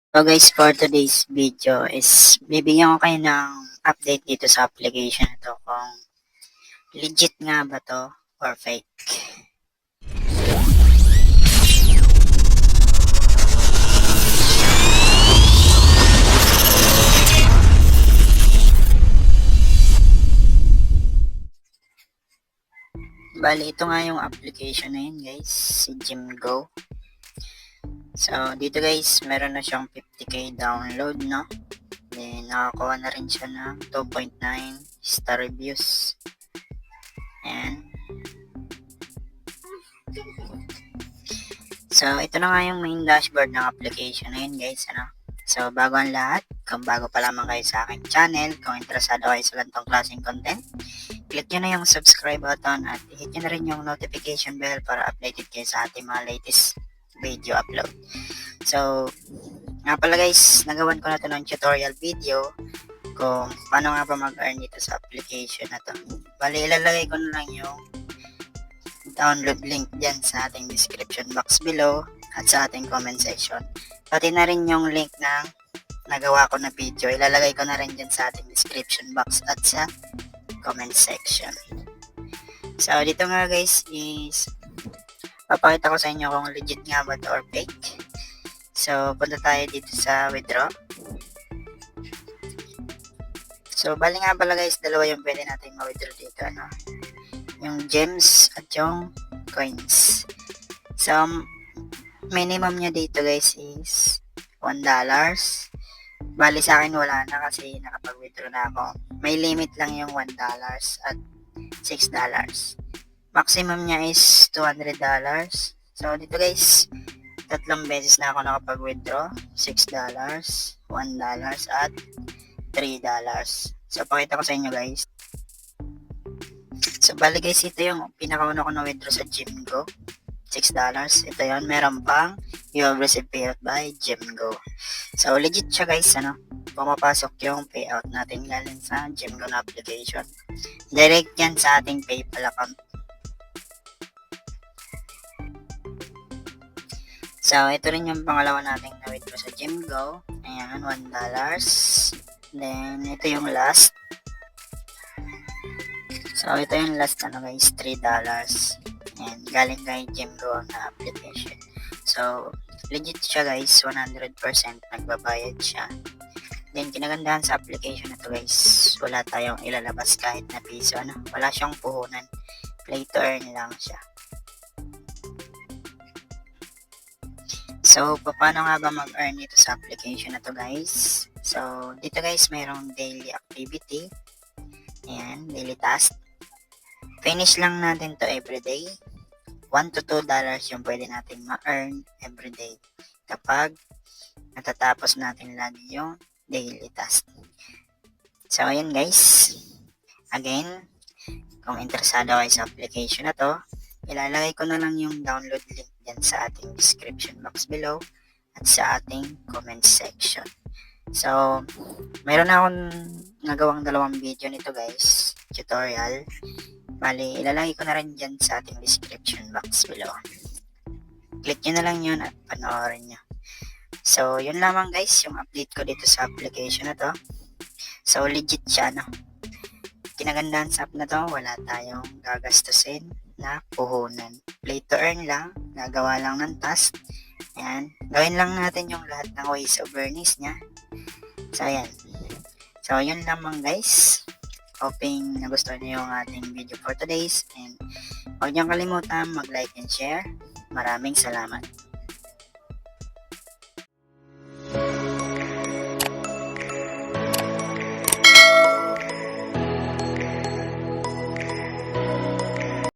So guys, for today's video is bibigyan ko kayo ng update dito sa application na to kung legit nga ba to or fake. Bali, ito nga yung application na yun guys, si GymGo. So, dito guys, meron na siyang 50k download, no? Then, nakakuha na rin siya ng 2.9 star reviews. Ayan. So, ito na nga yung main dashboard ng application na yun guys, ano? So, bago ang lahat, kung bago pa lamang kayo sa aking channel, kung interesado kayo sa ganitong klaseng content, click nyo na yung subscribe button at hit nyo na rin yung notification bell para updated kayo sa ating mga latest video upload. So, nga pala guys, nagawan ko na ito ng tutorial video kung paano nga ba mag-earn dito sa application na to. Bali, ilalagay ko na lang yung download link dyan sa ating description box below at sa ating comment section. Pati na rin yung link ng nagawa ko na video, ilalagay ko na rin dyan sa ating description box at sa comment section. So, dito nga guys is papakita ko sa inyo kung legit nga ba to or fake. So, punta tayo dito sa withdraw. So, bali nga pala guys, dalawa yung pwede natin ma-withdraw dito, ano? Yung gems at yung coins. So, minimum nyo dito guys is $1. Bali sa akin wala na kasi nakapag-withdraw na ako. May limit lang yung $1 at $6. Maximum niya is $200. So, dito guys, tatlong beses na ako nakapag-withdraw. $6, $1, at $3. So, pakita ko sa inyo guys. So, bali guys, ito yung pinakauna ko na withdraw sa GymGo. $6. Ito yun. Meron pang you have received payout by GymGo. So, legit siya guys, ano? Pumapasok yung payout natin galing sa GymGo na application. Direct yan sa ating PayPal account. So, ito rin yung pangalawa nating na-withdraw sa GymGo. Ayan, $1. Then, ito yung last. So, ito yung last, ano guys, $3. Ayan, galing kay GymGo na application. So, legit siya guys, 100% nagbabayad siya. Then, kinagandahan sa application na to guys, wala tayong ilalabas kahit na piso, ano? Wala siyang puhunan. Play to earn lang siya. So, paano nga ba mag-earn dito sa application na to guys? So, dito guys, mayroong daily activity. Ayan, daily task. Finish lang natin to everyday. $1 to $2 yung pwede natin ma-earn everyday kapag natatapos natin lagi yung daily task. So, ayan guys. Again, kung interesado kayo sa application na to, ilalagay ko na lang yung download link dyan sa ating description box below at sa ating comment section. So, mayroon na akong nagawang dalawang video nito guys, tutorial. Bali, ilalagay ko na rin dyan sa ating description box below. Click nyo na lang yun at panoorin nyo. So, yun lamang guys, yung update ko dito sa application na to. So, legit siya, no? Kinagandahan sa app na to, wala tayong gagastusin na puhunan. Play to earn lang, gagawa lang ng task. Ayan, gawin lang natin yung lahat ng ways of earnings niya. So, ayan. So, yun lamang guys. Hoping nagustuhan niyo yung ating video for today's. And huwag niyong kalimutan mag-like and share. Maraming salamat.